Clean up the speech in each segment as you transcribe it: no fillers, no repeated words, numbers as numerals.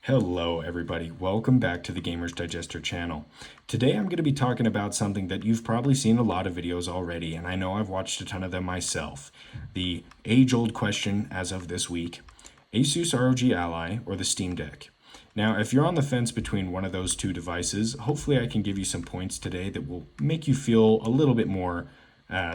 Hello everybody, welcome back to the Gamers Digester channel. Today I'm going to be talking about something that you've probably seen a lot of videos already, and I know I've watched a ton of them myself. The age-old question as of this week, Asus ROG Ally or the Steam Deck? Now, if you're on the fence between one of those two devices, hopefully I can give you some points today that will make you feel a little bit more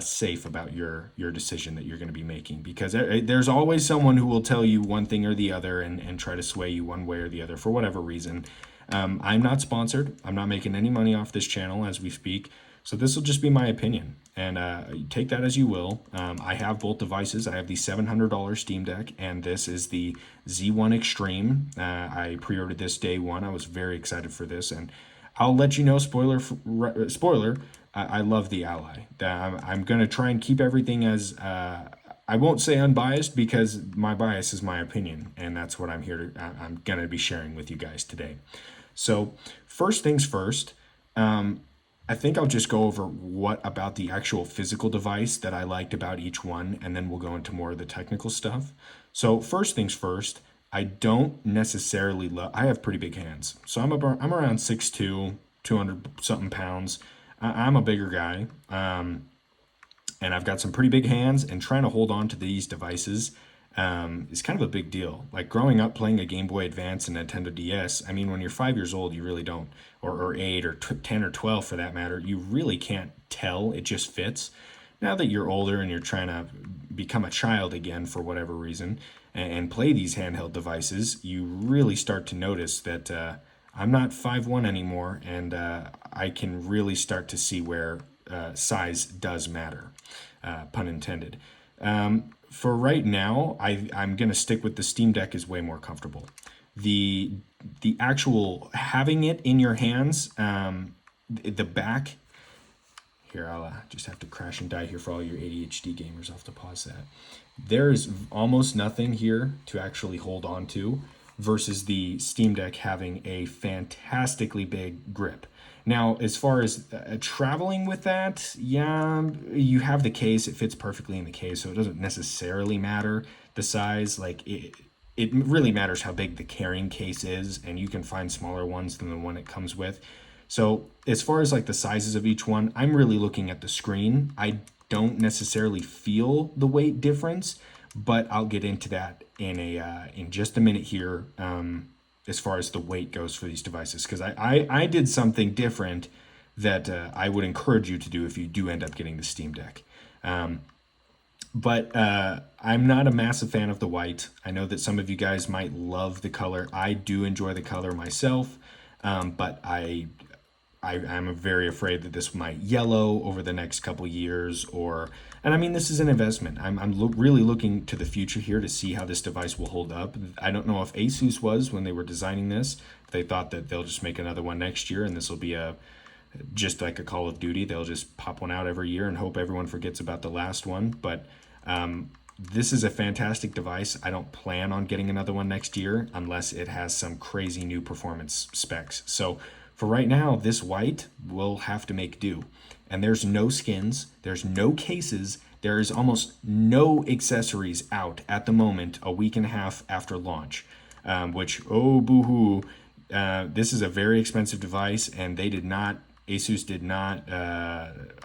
safe about your decision that you're going to be making, because there's always someone who will tell you one thing or the other and try to sway you one way or the other for whatever reason. I'm not sponsored. I'm not making any money off this channel as we speak. So this will just be my opinion, and take that as you will. I have both devices. I have the $700 Steam Deck, and this is the Z1 Extreme. I pre-ordered this day one. I was very excited for this, and I'll let you know, spoiler, I love the Ally. I'm going to try and keep everything as, I won't say unbiased, because my bias is my opinion, and that's what I'm I'm going to be sharing with you guys today. So first things first, I think I'll just go over what about the actual physical device that I liked about each one, and then we'll go into more of the technical stuff. So first things first, I don't necessarily love, I have pretty big hands. So I'm around 6'2", 200 something pounds. I'm a bigger guy, and I've got some pretty big hands, and trying to hold on to these devices is kind of a big deal. Like growing up playing a Game Boy Advance and Nintendo DS, I mean, when you're 5 years old, you really don't, or 8 or 10 or 12 for that matter, you really can't tell. It just fits. Now that you're older and you're trying to become a child again for whatever reason and play these handheld devices, you really start to notice that I'm not 5'1" anymore, and I can really start to see where size does matter, pun intended. For right now, I'm going to stick with the Steam Deck is way more comfortable. The actual having it in your hands, the back, here I'll just have to crash and die here for all your ADHD gamers. I'll have to pause that. There's almost nothing here to actually hold on to versus the Steam Deck having a fantastically big grip. Now, as far as traveling with that, yeah, you have the case. It fits perfectly in the case, so it doesn't necessarily matter the size. Like it really matters how big the carrying case is, and you can find smaller ones than the one it comes with. So as far as like the sizes of each one, I'm really looking at the screen. I don't necessarily feel the weight difference, but I'll get into that in just a minute here, as far as the weight goes for these devices, because I did something different that I would encourage you to do if you do end up getting the Steam Deck. But I'm not a massive fan of the white. I know that some of you guys might love the color. I do enjoy the color myself, but I'm very afraid that this might yellow over the next couple years, and I mean, this is an investment. I'm really looking to the future here to see how this device will hold up. I don't know if Asus was when they were designing this. They thought that they'll just make another one next year, and this will be just like a Call of Duty. They'll just pop one out every year and hope everyone forgets about the last one. But this is a fantastic device. I don't plan on getting another one next year unless it has some crazy new performance specs. So for right now, this white will have to make do. And there's no skins, there's no cases, there is almost no accessories out at the moment, a week and a half after launch, which, oh boo-hoo, this is a very expensive device, and Asus did not,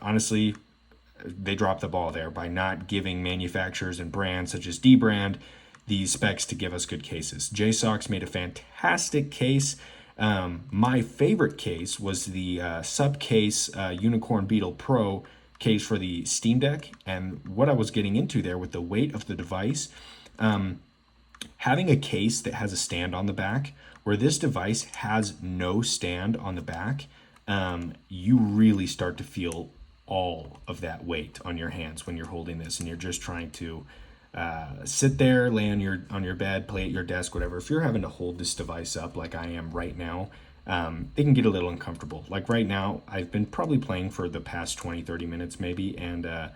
honestly, they dropped the ball there by not giving manufacturers and brands such as D-Brand these specs to give us good cases. JSOX made a fantastic case. My favorite case was the Subcase Unicorn Beetle Pro case for the Steam Deck, and what I was getting into there with the weight of the device, having a case that has a stand on the back, where this device has no stand on the back, you really start to feel all of that weight on your hands when you're holding this and you're just trying to sit there, lay on your bed, play at your desk, whatever. If you're having to hold this device up like I am right now, it can get a little uncomfortable. Like right now, I've been probably playing for the past 20-30 minutes maybe, and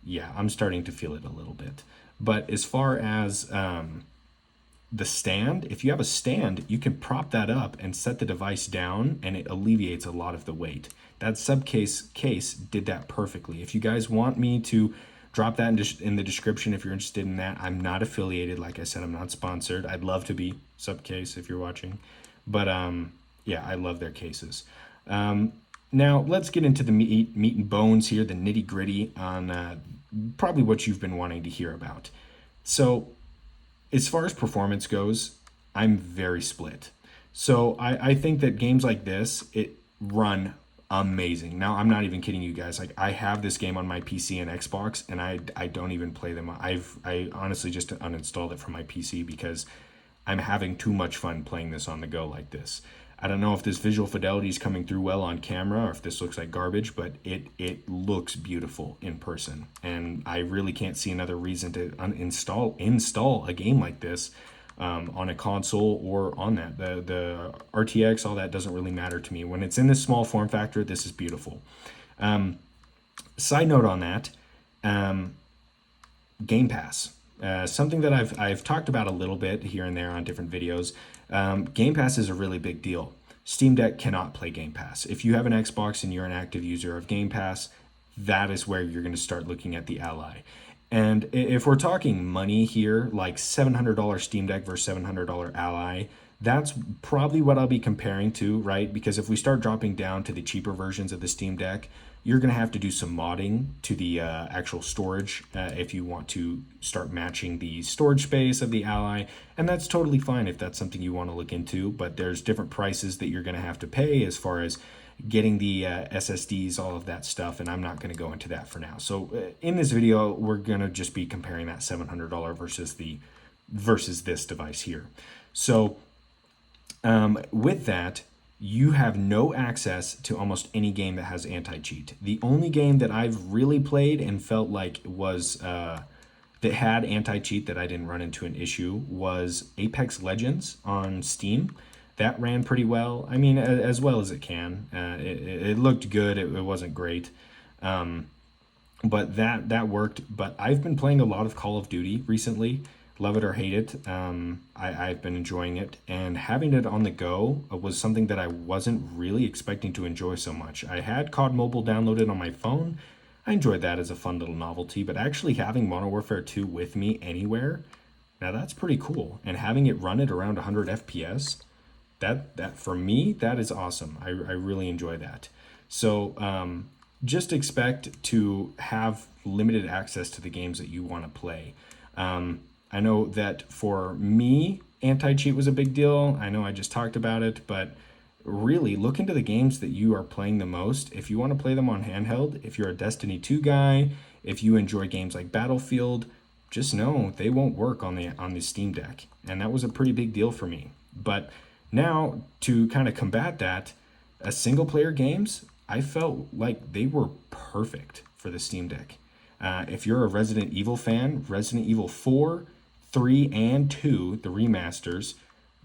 yeah, I'm starting to feel it a little bit. But as far as the stand, if you have a stand, you can prop that up and set the device down, and it alleviates a lot of the weight. That Subcase case did that perfectly. If you guys want me to Drop that in the description if you're interested in that. I'm not affiliated. Like I said, I'm not sponsored. I'd love to be, Subcase, if you're watching. But yeah, I love their cases. Now, let's get into the meat and bones here, the nitty gritty on probably what you've been wanting to hear about. So as far as performance goes, I'm very split. So I think that games like this, it run amazing. Now, I'm not even kidding you guys. Like, I have this game on my PC and Xbox, and I don't even play them. I honestly just uninstalled it from my PC because I'm having too much fun playing this on the go like this. I don't know if this visual fidelity is coming through well on camera or if this looks like garbage, but it looks beautiful in person. And I really can't see another reason to install a game like this on a console or on that. The RTX, all that doesn't really matter to me. When it's in this small form factor, this is beautiful. Side note on that, Game Pass. Something that I've talked about a little bit here and there on different videos. Game Pass is a really big deal. Steam Deck cannot play Game Pass. If you have an Xbox and you're an active user of Game Pass, that is where you're going to start looking at the Ally. And if we're talking money here, like $700 Steam Deck versus $700 Ally, that's probably what I'll be comparing to, right? Because if we start dropping down to the cheaper versions of the Steam Deck, you're going to have to do some modding to the actual storage if you want to start matching the storage space of the Ally. And that's totally fine if that's something you want to look into, but there's different prices that you're going to have to pay as far as getting the SSDs, all of that stuff, and I'm not going to go into that for now. So in this video, we're going to just be comparing that $700 versus this device here. So with that, you have no access to almost any game that has anti-cheat. The only game that I've really played and felt like was that had anti-cheat that I didn't run into an issue was Apex Legends on Steam. That ran pretty well. I mean, as well as it can. It looked good. It wasn't great. But that worked. But I've been playing a lot of Call of Duty recently. Love it or hate it. I've been enjoying it. And having it on the go was something that I wasn't really expecting to enjoy so much. I had COD Mobile downloaded on my phone. I enjoyed that as a fun little novelty. But actually having Modern Warfare 2 with me anywhere, now that's pretty cool. And having it run at around 100 FPS, that for me, that is awesome. I really enjoy that. So just expect to have limited access to the games that you want to play. I know that for me, anti-cheat was a big deal. I know I just talked about it, but really look into the games that you are playing the most. If you want to play them on handheld, if you're a Destiny 2 guy, if you enjoy games like Battlefield, just know they won't work on the Steam Deck. And that was a pretty big deal for me. But now, to kind of combat that, single player games, I felt like they were perfect for the Steam Deck. If you're a Resident Evil fan, Resident Evil 4, 3, and 2, the remasters,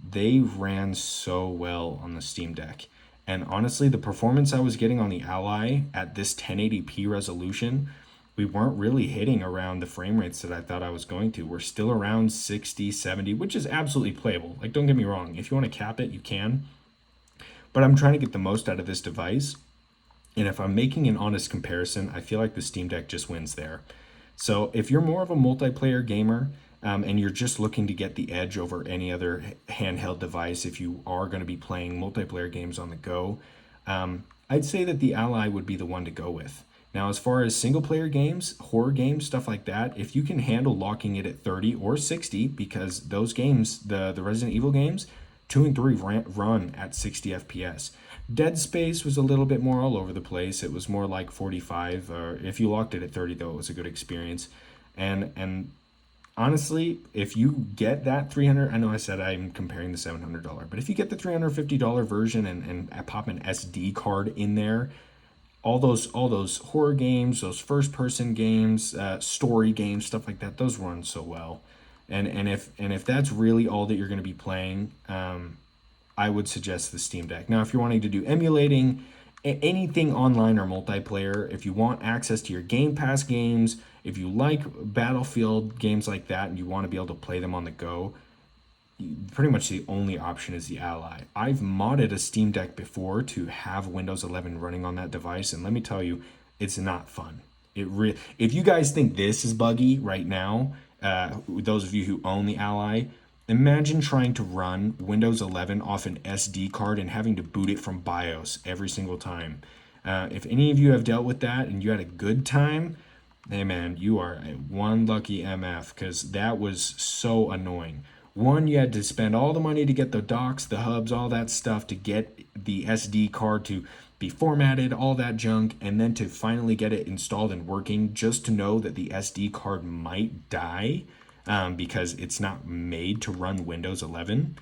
they ran so well on the Steam Deck. And honestly, the performance I was getting on the Ally at this 1080p resolution, we weren't really hitting around the frame rates that I thought I was going to. We're still around 60, 70, which is absolutely playable. Like, don't get me wrong. If you want to cap it, you can. But I'm trying to get the most out of this device. And if I'm making an honest comparison, I feel like the Steam Deck just wins there. So if you're more of a multiplayer gamer and you're just looking to get the edge over any other handheld device, if you are going to be playing multiplayer games on the go, I'd say that the Ally would be the one to go with. Now, as far as single player games, horror games, stuff like that, if you can handle locking it at 30 or 60, because those games, the Resident Evil games, 2 and 3 run at 60 FPS. Dead Space was a little bit more all over the place. It was more like 45, or if you locked it at 30, though, it was a good experience. And honestly, if you get that 300, I know I said I'm comparing the $700, but if you get the $350 version and pop an SD card in there, all those horror games, those first person games, story games, stuff like that, those run so well. And if that's really all that you're going to be playing, I would suggest the Steam Deck. Now, if you're wanting to do emulating, anything online or multiplayer, if you want access to your Game Pass games, if you like Battlefield games like that and you want to be able to play them on the go, pretty much the only option is the Ally. I've modded a Steam Deck before to have Windows 11 running on that device, and let me tell you, it's not fun. If you guys think this is buggy right now, those of you who own the Ally, imagine trying to run Windows 11 off an SD card and having to boot it from BIOS every single time. If any of you have dealt with that and you had a good time, hey man, you are one lucky MF, because that was so annoying. One, you had to spend all the money to get the docks, the hubs, all that stuff to get the SD card to be formatted, all that junk, and then to finally get it installed and working, just to know that the SD card might die because it's not made to run Windows 11.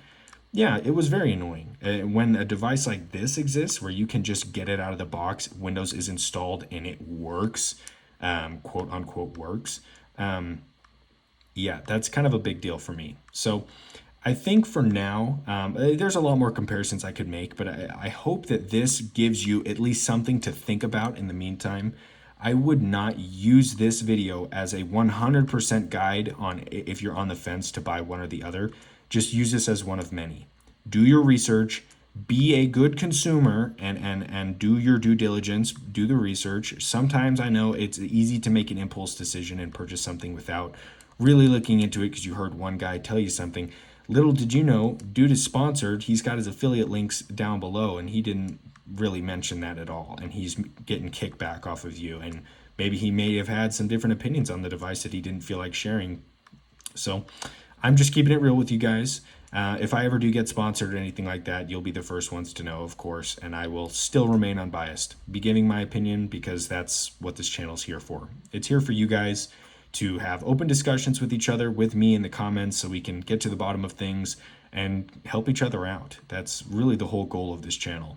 Yeah, it was very annoying. When a device like this exists, where you can just get it out of the box, Windows is installed and it works, quote unquote works. Yeah, that's kind of a big deal for me. So I think for now, there's a lot more comparisons I could make, but I hope that this gives you at least something to think about in the meantime. I would not use this video as a 100% guide on if you're on the fence to buy one or the other. Just use this as one of many. Do your research, be a good consumer, and do your due diligence, do the research. Sometimes I know it's easy to make an impulse decision and purchase something without really looking into it because you heard one guy tell you something. Little did you know, dude is sponsored. He's got his affiliate links down below, and he didn't really mention that at all. And he's getting kickback off of you. And maybe he may have had some different opinions on the device that he didn't feel like sharing. So I'm just keeping it real with you guys. If I ever do get sponsored or anything like that, you'll be the first ones to know, of course, and I will still remain unbiased, be giving my opinion because that's what this channel's here for. It's here for you guys to have open discussions with each other, with me in the comments, so we can get to the bottom of things and help each other out. That's really the whole goal of this channel.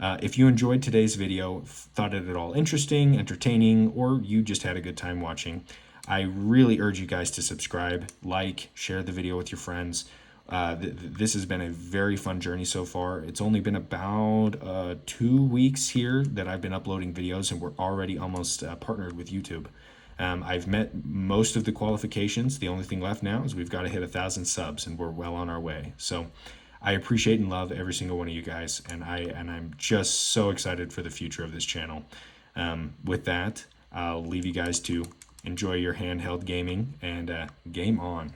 If you enjoyed today's video, thought it at all interesting, entertaining, or you just had a good time watching, I really urge you guys to subscribe, like, share the video with your friends. This has been a very fun journey so far. It's only been about 2 weeks here that I've been uploading videos, and we're already almost partnered with YouTube. I've met most of the qualifications. The only thing left now is we've got to hit 1,000 subs, and we're well on our way. So I appreciate and love every single one of you guys, and I'm just so excited for the future of this channel. With that, I'll leave you guys to enjoy your handheld gaming, and game on.